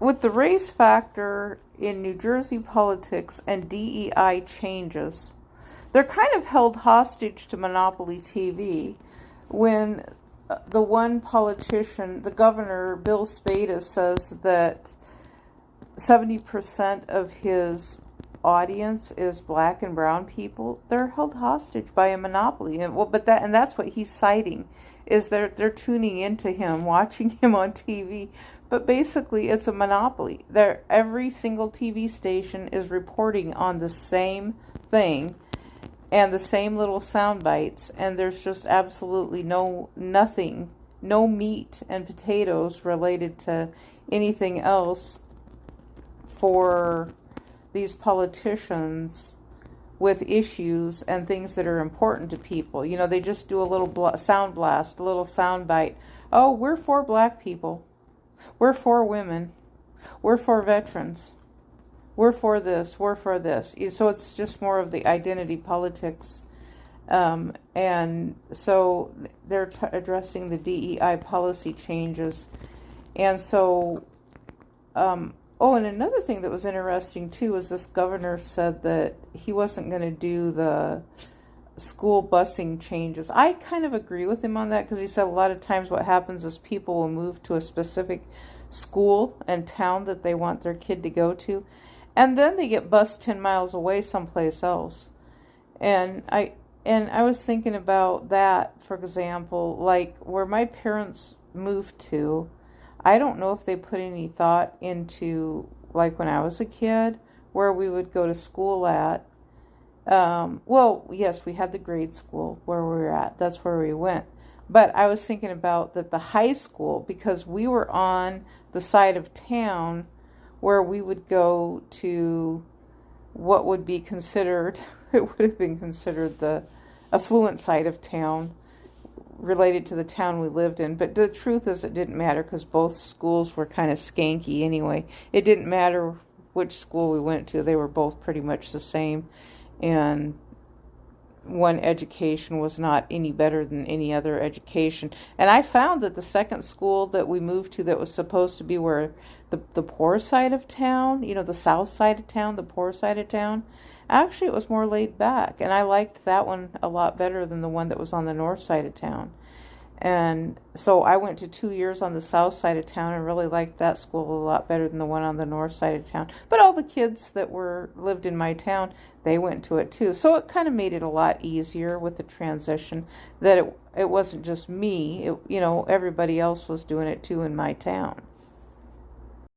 with the race factor in New Jersey politics and DEI changes, they're kind of held hostage to monopoly TV when the one politician, the governor, Bill Spada, says that 70% of his audience is black and brown people. They're held hostage by a monopoly. And that's what he's citing, is they're tuning into him, watching him on TV. But basically, it's a monopoly. Every single TV station is reporting on the same thing and the same little sound bites, and there's just absolutely nothing, no meat and potatoes related to anything else for these politicians with issues and things that are important to people. You know, they just do a little sound blast, a little sound bite. Oh, we're for black people. We're for women. We're for veterans. We're for this. We're for this. So it's just more of the identity politics. And so they're addressing the DEI policy changes. And so, and another thing that was interesting too is this governor said that he wasn't going to do the school busing changes. I kind of agree with him on that, because he said a lot of times what happens is people will move to a specific school and town that they want their kid to go to, and then they get bused 10 miles away someplace else. And I was thinking about that, for example, like where my parents moved to. I don't know if they put any thought into, like when I was a kid, where we would go to school at. Well, yes, we had the grade school where we were at. That's where we went. But I was thinking about that the high school, because we were on the side of town where we would go to what would be considered, it would have been considered the affluent side of town, related to the town we lived in. But the truth is, it didn't matter, because both schools were kind of skanky anyway. It didn't matter which school we went to. They were both pretty much the same, and one education was not any better than any other education. And I found that the second school that we moved to, that was supposed to be where the poor side of town, you know, the south side of town, the poor side of town, actually it was more laid back, and I liked that one a lot better than the one that was on the north side of town. And so I went to 2 years on the south side of town and really liked that school a lot better than the one on the north side of town. But all the kids that lived in my town, they went to it too. So it kind of made it a lot easier with the transition, that it wasn't just me. Everybody else was doing it too in my town.